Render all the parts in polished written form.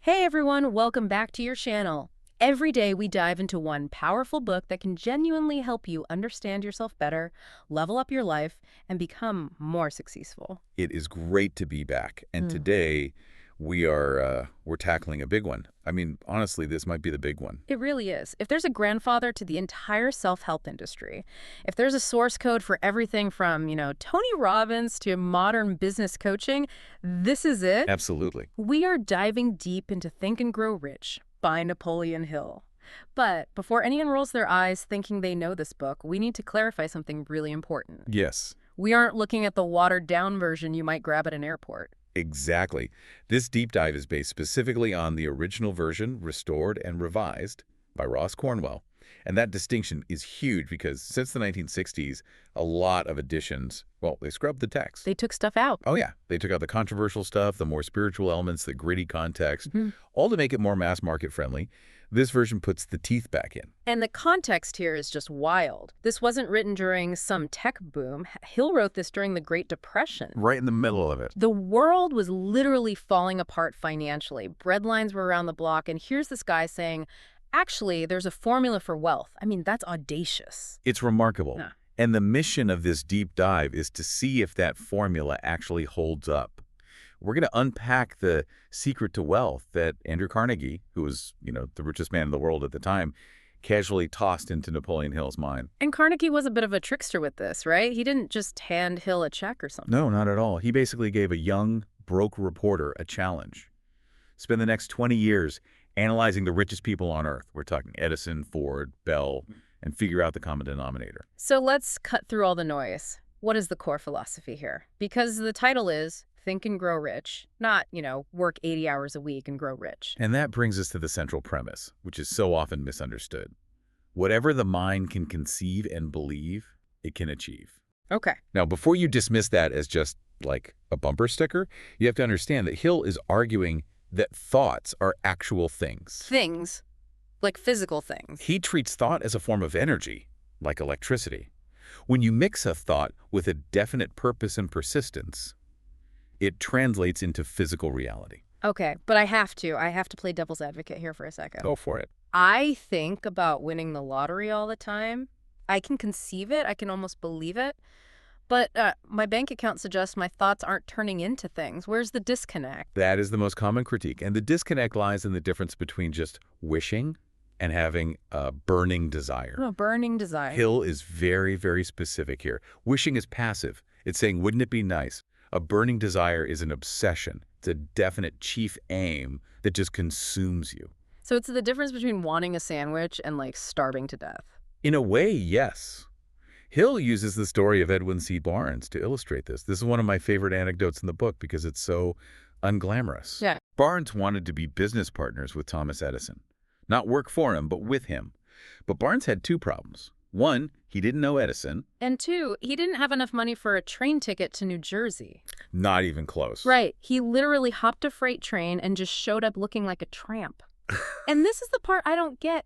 Hey everyone, welcome back to your channel. Every day we dive into one powerful book that can genuinely help you understand yourself better, level up your life, and become more successful. It is great to be back, and Mm. today we're tackling a big one. I mean, honestly, this might be the big one. It really is. If there's a grandfather to the entire self-help industry, if there's a source code for everything from, Tony Robbins to modern business coaching, this is it. Absolutely. We are diving deep into Think and Grow Rich by Napoleon Hill. But before anyone rolls their eyes thinking they know this book, we need to clarify something really important. Yes, We aren't looking at the watered-down version you might grab at an airport. exactly. This deep dive is based specifically on the original version, restored and revised by Ross Cornwell. And that distinction is huge because since the 1960s, a lot of editions, well, they scrubbed the text. They took stuff out. Oh yeah, they took out the controversial stuff, the more spiritual elements, the gritty context, Mhm. all to make it more mass market friendly. This version puts the teeth back in. And the context here is just wild. This wasn't written during some tech boom. Hill wrote this during the Great Depression. Right in the middle of it. The world was literally falling apart financially. Breadlines were around the block, and here's this guy saying, actually, there's a formula for wealth. I mean, that's audacious. It's remarkable. Yeah. And the mission of this deep dive is to see if that formula actually holds up. We're going to unpack the secret to wealth that Andrew Carnegie, who was, the richest man in the world at the time, casually tossed into Napoleon Hill's mind. And Carnegie was a bit of a trickster with this, right? He didn't just hand Hill a check or something. No, not at all. He basically gave a young, broke reporter a challenge. Spend the next 20 years analyzing the richest people on Earth. We're talking Edison, Ford, Bell, and figure out the common denominator. So let's cut through all the noise. What is the core philosophy here? Because the title is Think and Grow Rich, not, work 80 hours a week and grow rich. And that brings us to the central premise, which is so often misunderstood. Whatever the mind can conceive and believe, it can achieve. Okay. Now, before you dismiss that as just like a bumper sticker, you have to understand that Hill is arguing that thoughts are actual things. Things, like physical things. He treats thought as a form of energy, like electricity. When you mix a thought with a definite purpose and persistence, it translates into physical reality. Okay, but I have to play devil's advocate here for a second. Go for it. I think about winning the lottery all the time. I can conceive it. I can almost believe it. But my bank account suggests my thoughts aren't turning into things. Where's the disconnect? That is the most common critique. And the disconnect lies in the difference between just wishing and having a burning desire. A burning desire. Hill is very, very specific here. Wishing is passive. It's saying, wouldn't it be nice? A burning desire is an obsession. It's a definite chief aim that just consumes you. So it's the difference between wanting a sandwich and, starving to death. In a way, yes. Hill uses the story of Edwin C. Barnes to illustrate this. This is one of my favorite anecdotes in the book because it's so unglamorous. Yeah. Barnes wanted to be business partners with Thomas Edison. Not work for him, but with him. But Barnes had two problems. One, he didn't know Edison. And two, he didn't have enough money for a train ticket to New Jersey. Not even close. Right. He literally hopped a freight train and just showed up looking like a tramp. And this is the part I don't get.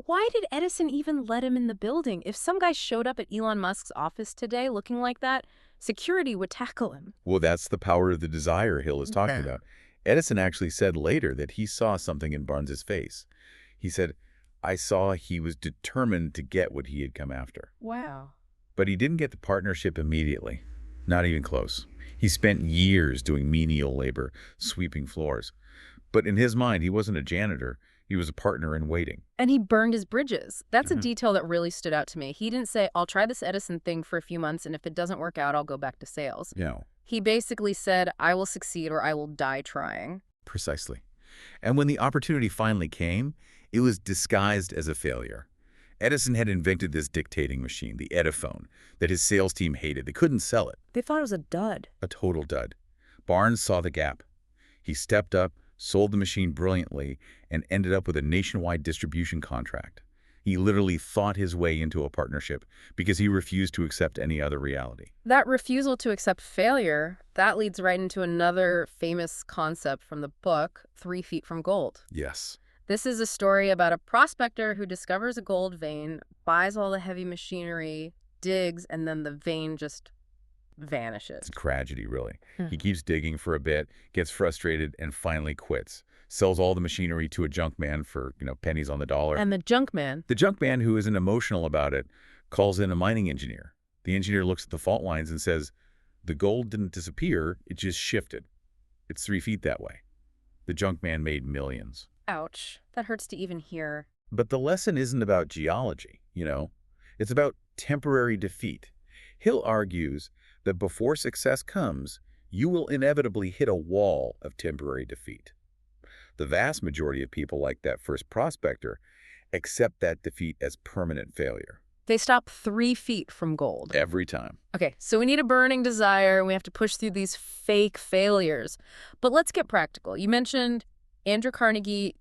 Why did Edison even let him in the building? If some guy showed up at Elon Musk's office today looking like that, security would tackle him. Well, that's the power of the desire Hill is talking about. Edison actually said later that he saw something in Barnes's face. He said, I saw he was determined to get what he had come after. Wow. But he didn't get the partnership immediately. Not even close. He spent years doing menial labor, sweeping floors. But in his mind, he wasn't a janitor. He was a partner in waiting. And he burned his bridges. That's a detail that really stood out to me. He didn't say, I'll try this Edison thing for a few months, and if it doesn't work out, I'll go back to sales. No. He basically said, I will succeed or I will die trying. Precisely. And when the opportunity finally came, it was disguised as a failure. Edison had invented this dictating machine, the Ediphone, that his sales team hated. They couldn't sell it. They thought it was a dud. A total dud. Barnes saw the gap. He stepped up, sold the machine brilliantly, and ended up with a nationwide distribution contract. He literally thought his way into a partnership because he refused to accept any other reality. That refusal to accept failure, that leads right into another famous concept from the book, 3 Feet from Gold. Yes. This is a story about a prospector who discovers a gold vein, buys all the heavy machinery, digs, and then the vein just vanishes. It's a tragedy, really. He keeps digging for a bit, gets frustrated, and finally quits. sells all the machinery to a junk man for, pennies on the dollar. And the junk man. The junk man, who isn't emotional about it, calls in a mining engineer. The engineer looks at the fault lines and says, the gold didn't disappear, it just shifted. It's 3 feet that way. The junk man made millions. Ouch. That hurts to even hear. But the lesson isn't about geology, It's about temporary defeat. Hill argues that before success comes, you will inevitably hit a wall of temporary defeat. The vast majority of people, like that first prospector, accept that defeat as permanent failure. They stop 3 feet from gold. Every time. Okay, so we need a burning desire, and we have to push through these fake failures. But let's get practical. You mentioned Andrew Carnegie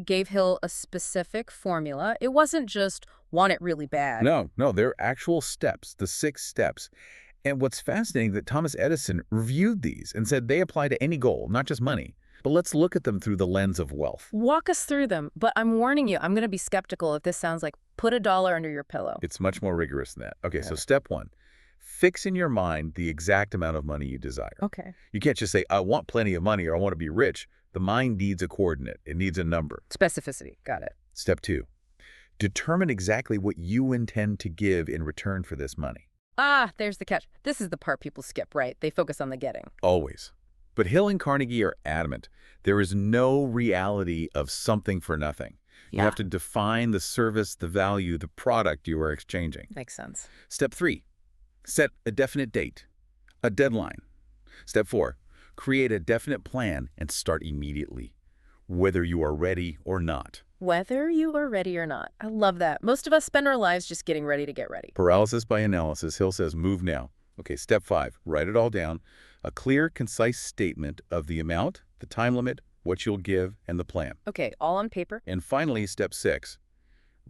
gave Hill a specific formula. It wasn't just want it really bad. No, they're actual steps, the 6 steps. And what's fascinating that Thomas Edison reviewed these and said they apply to any goal, not just money. But let's look at them through the lens of wealth. Walk us through them, but I'm warning you, I'm going to be skeptical if this sounds like put a dollar under your pillow. It's much more rigorous than that. Okay, so step 1, fix in your mind the exact amount of money you desire. Okay. You can't just say, I want plenty of money or I want to be rich. The mind needs a coordinate. It needs a number. Specificity. Got it. Step 2, determine exactly what you intend to give in return for this money. Ah, there's the catch. This is the part people skip, right? They focus on the getting. Always. But Hill and Carnegie are adamant. There is no reality of something for nothing. You have to define the service, the value, the product you are exchanging. Makes sense. Step 3, set a definite date, a deadline. Step 4, create a definite plan and start immediately, whether you are ready or not. Whether you are ready or not. I love that. Most of us spend our lives just getting ready to get ready. Paralysis by analysis. Hill says move now. Okay, step 5, write it all down. A clear, concise statement of the amount, the time limit, what you'll give, and the plan. Okay, all on paper. And finally, step 6,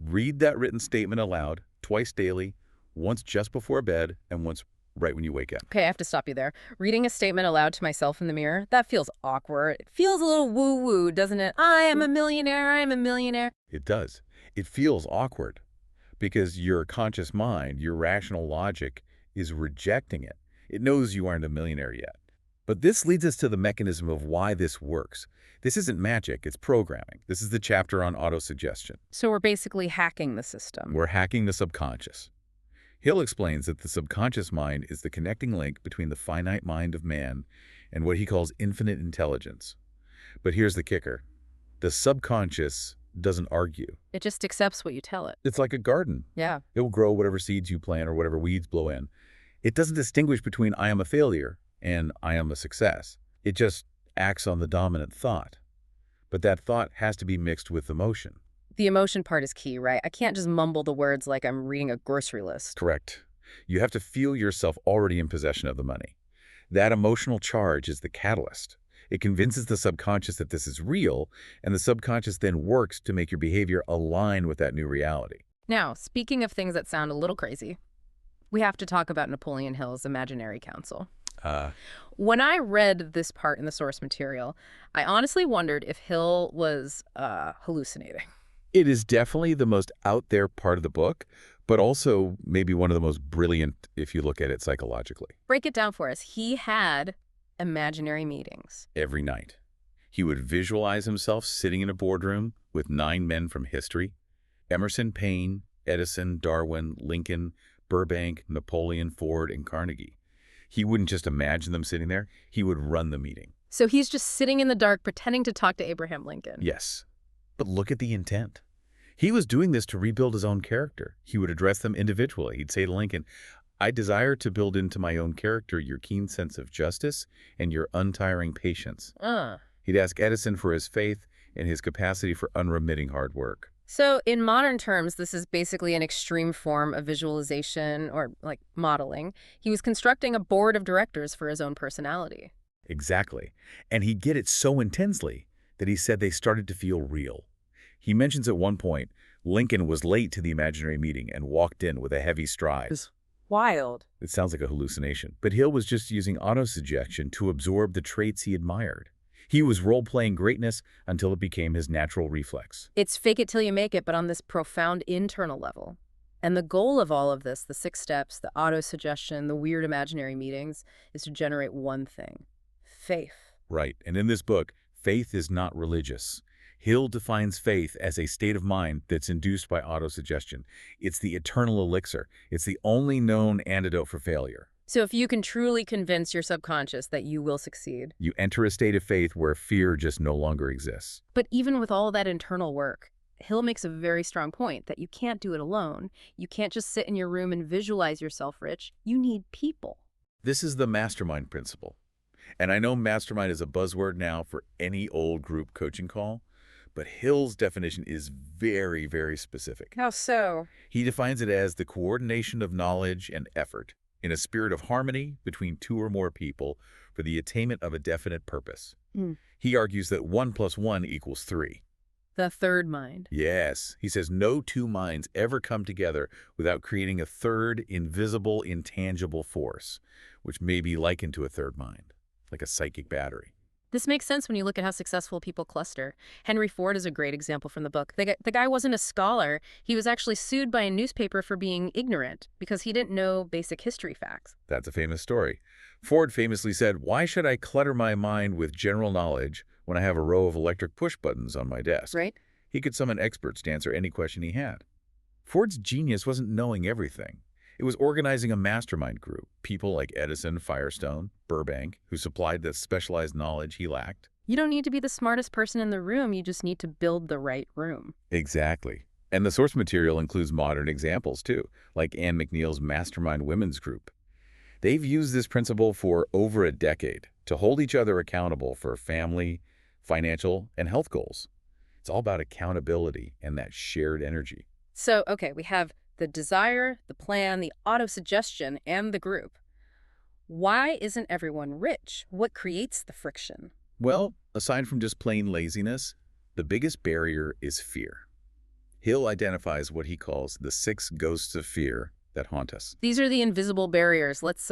read that written statement aloud twice daily, once just before bed and once right when you wake up. Okay, I have to stop you there. Reading a statement aloud to myself in the mirror, that feels awkward. It feels a little woo-woo, doesn't it? I am a millionaire, I am a millionaire. It does. It feels awkward because your conscious mind, your rational logic, is rejecting it. It knows you aren't a millionaire yet. But this leads us to the mechanism of why this works. This isn't magic, it's programming. This is the chapter on autosuggestion. So we're basically hacking the system. We're hacking the subconscious. Hill explains that the subconscious mind is the connecting link between the finite mind of man and what he calls infinite intelligence. But here's the kicker. The subconscious doesn't argue. It just accepts what you tell it. It's like a garden. Yeah. It will grow whatever seeds you plant or whatever weeds blow in. It doesn't distinguish between I am a failure and I am a success. It just acts on the dominant thought. But that thought has to be mixed with emotion. The emotion part is key, right? I can't just mumble the words like I'm reading a grocery list. Correct. You have to feel yourself already in possession of the money. That emotional charge is the catalyst. It convinces the subconscious that this is real, and the subconscious then works to make your behavior align with that new reality. Now, speaking of things that sound a little crazy, we have to talk about Napoleon Hill's imaginary council. When I read this part in the source material, I honestly wondered if Hill was hallucinating. It is definitely the most out there part of the book, but also maybe one of the most brilliant if you look at it psychologically. Break it down for us. He had imaginary meetings. Every night. He would visualize himself sitting in a boardroom with 9 men from history: Emerson, Paine, Edison, Darwin, Lincoln, Burbank, Napoleon, Ford, and Carnegie. He wouldn't just imagine them sitting there, he would run the meeting. So he's just sitting in the dark pretending to talk to Abraham Lincoln. Yes. But look at the intent. He was doing this to rebuild his own character. He would address them individually. He'd say to Lincoln, I desire to build into my own character your keen sense of justice and your untiring patience. He'd ask Edison for his faith and his capacity for unremitting hard work. So in modern terms, this is basically an extreme form of visualization or like modeling. He was constructing a board of directors for his own personality. Exactly. And he'd get it so intensely that he said they started to feel real. He mentions at one point, Lincoln was late to the imaginary meeting and walked in with a heavy stride. It's wild. It sounds like a hallucination, but Hill was just using autosuggestion to absorb the traits he admired. He was role-playing greatness until it became his natural reflex. It's fake it till you make it, but on this profound internal level. And the goal of all of this, the 6 steps, the autosuggestion, the weird imaginary meetings, is to generate one thing: faith. Right. And in this book, Faith is not religious. Hill defines faith as a state of mind that's induced by autosuggestion. It's the eternal elixir. It's the only known antidote for failure. So if you can truly convince your subconscious that you will succeed. You enter a state of faith where fear just no longer exists. But even with all that internal work, Hill makes a very strong point that you can't do it alone. You can't just sit in your room and visualize yourself rich. You need people. This is the mastermind principle. And I know mastermind is a buzzword now for any old group coaching call, but Hill's definition is very, very specific. How so? He defines it as the coordination of knowledge and effort in a spirit of harmony between two or more people for the attainment of a definite purpose. He argues that 1 + 1 = 3. The third mind. Yes, he says no two minds ever come together without creating a third, invisible, intangible force, which may be likened to a third mind, like a psychic battery. This makes sense when you look at how successful people cluster. Henry Ford is a great example from the book. The guy wasn't a scholar. He was actually sued by a newspaper for being ignorant because he didn't know basic history facts. That's a famous story. Ford famously said, "Why should I clutter my mind with general knowledge when I have a row of electric push buttons on my desk?" Right? He could summon experts to answer any question he had. Ford's genius wasn't knowing everything. It was organizing a mastermind group, people like Edison, Firestone, Burbank, who supplied the specialized knowledge he lacked. You don't need to be the smartest person in the room. You just need to build the right room. Exactly. And the source material includes modern examples, too, like Ann McNeil's Mastermind Women's Group. They've used this principle for over a decade to hold each other accountable for family, financial, and health goals. It's all about accountability and that shared energy. So, okay, we have the desire, the plan, the autosuggestion, and the group. Why isn't everyone rich? What creates the friction? Well, aside from just plain laziness, the biggest barrier is fear. Hill identifies what he calls the 6 ghosts of fear that haunt us. These are the invisible barriers. Let's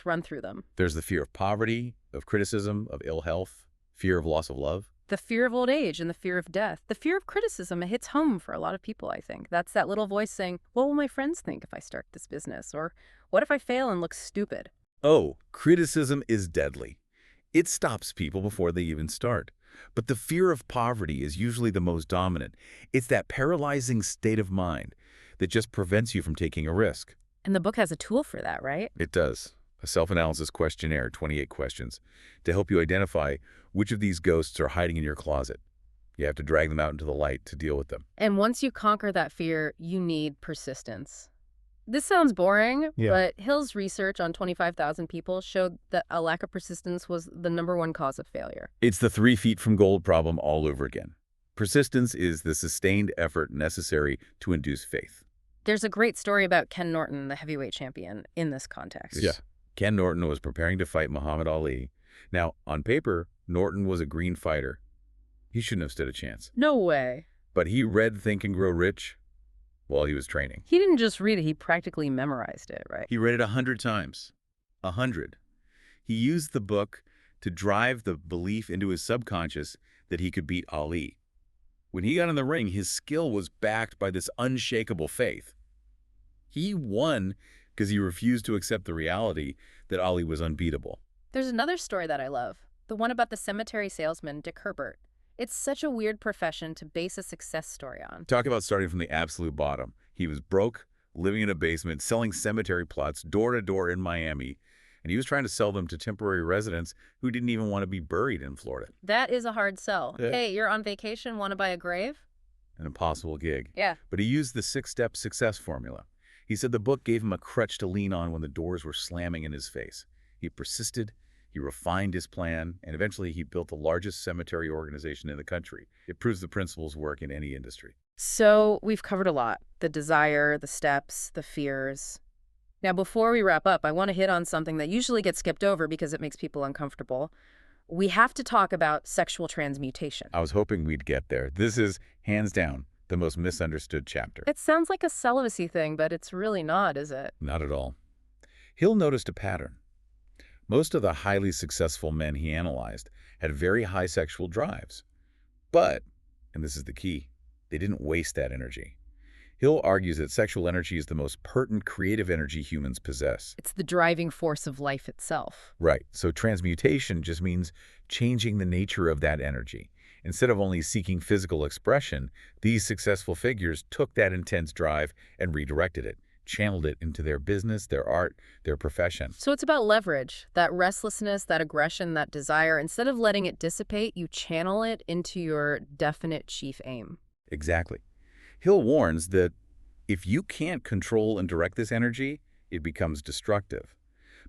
run through them. There's the fear of poverty, of criticism, of ill health, fear of loss of love. The fear of old age and the fear of death. The fear of criticism, it hits home for a lot of people, I think. That's that little voice saying, what will my friends think if I start this business? Or what if I fail and look stupid? Oh, criticism is deadly. It stops people before they even start. But the fear of poverty is usually the most dominant. It's that paralyzing state of mind that just prevents you from taking a risk. And the book has a tool for that, right? It does. A self-analysis questionnaire, 28 questions, to help you identify which of these ghosts are hiding in your closet. You have to drag them out into the light to deal with them. And once you conquer that fear, you need persistence. This sounds boring, but Hill's research on 25,000 people showed that a lack of persistence was the #1 cause of failure. It's the 3 feet from gold problem all over again. Persistence is the sustained effort necessary to induce faith. There's a great story about Ken Norton, the heavyweight champion, in this context. Yeah. Ken Norton was preparing to fight Muhammad Ali. Now, on paper, Norton was a green fighter. He shouldn't have stood a chance. No way. But he read Think and Grow Rich while he was training. He didn't just read it, he practically memorized it, right? He read it 100 times. 100. He used the book to drive the belief into his subconscious that he could beat Ali. When he got in the ring, his skill was backed by this unshakable faith. He won because he refused to accept the reality that Ali was unbeatable. There's another story that I love, the one about the cemetery salesman, Dick Herbert. It's such a weird profession to base a success story on. Talk about starting from the absolute bottom. He was broke, living in a basement, selling cemetery plots door to door in Miami, and he was trying to sell them to temporary residents who didn't even want to be buried in Florida. That is a hard sell. Yeah. Hey, you're on vacation, want to buy a grave? An impossible gig. Yeah. But he used the 6-step success formula. He said the book gave him a crutch to lean on when the doors were slamming in his face. He persisted, he refined his plan, and eventually he built the largest cemetery organization in the country. It proves the principles work in any industry. So we've covered a lot. The desire, the steps, the fears. Now, before we wrap up, I want to hit on something that usually gets skipped over because it makes people uncomfortable. We have to talk about sexual transmutation. I was hoping we'd get there. This is, hands down, the most misunderstood chapter. It sounds like a celibacy thing, but it's really not, is it? Not at all. Hill noticed a pattern. Most of the highly successful men he analyzed had very high sexual drives. But, and this is the key, they didn't waste that energy. Hill argues that sexual energy is the most pertinent creative energy humans possess. It's the driving force of life itself. Right, so transmutation just means changing the nature of that energy. Instead of only seeking physical expression, these successful figures took that intense drive and redirected it, channeled it into their business, their art, their profession. So it's about leverage, that restlessness, that aggression, that desire. Instead of letting it dissipate, you channel it into your definite chief aim. Exactly. Hill warns that if you can't control and direct this energy, it becomes destructive.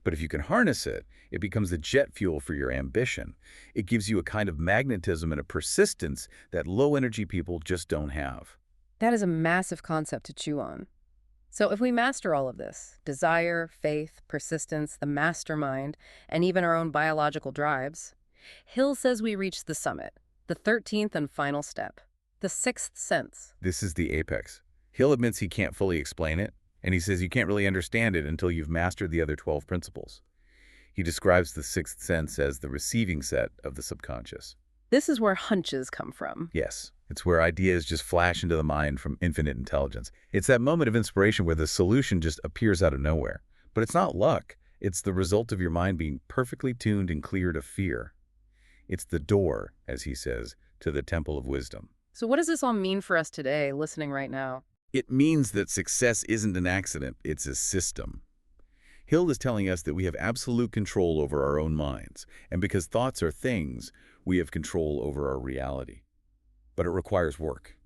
But if you can harness it, it becomes the jet fuel for your ambition. It gives you a kind of magnetism and a persistence that low-energy people just don't have. That is a massive concept to chew on. So if we master all of this, desire, faith, persistence, the mastermind, and even our own biological drives, Hill says we reach the summit, the 13th and final step, the sixth sense. This is the apex. Hill admits he can't fully explain it, and he says you can't really understand it until you've mastered the other 12 principles. He describes the sixth sense as the receiving set of the subconscious. This is where hunches come from. Yes, it's where ideas just flash into the mind from infinite intelligence. It's that moment of inspiration where the solution just appears out of nowhere. But it's not luck. It's the result of your mind being perfectly tuned and clear to fear. It's the door, as he says, to the temple of wisdom. So what does this all mean for us today, listening right now? It means that success isn't an accident, it's a system. Hill is telling us that we have absolute control over our own minds, and because thoughts are things, we have control over our reality. But it requires work.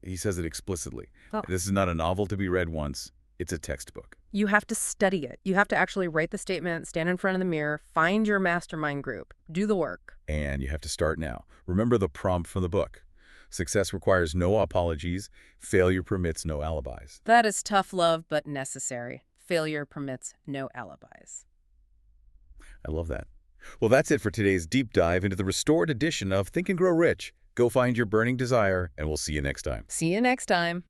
He says it explicitly. Oh. This is not a novel to be read once, it's a textbook. You have to study it. You have to actually write the statement, stand in front of the mirror, find your mastermind group, do the work. And you have to start now. Remember the prompt from the book. Success requires no apologies. Failure permits no alibis. That is tough love, but necessary. Failure permits no alibis. I love that. Well, that's it for today's deep dive into the restored edition of Think and Grow Rich. Go find your burning desire, and we'll see you next time. See you next time.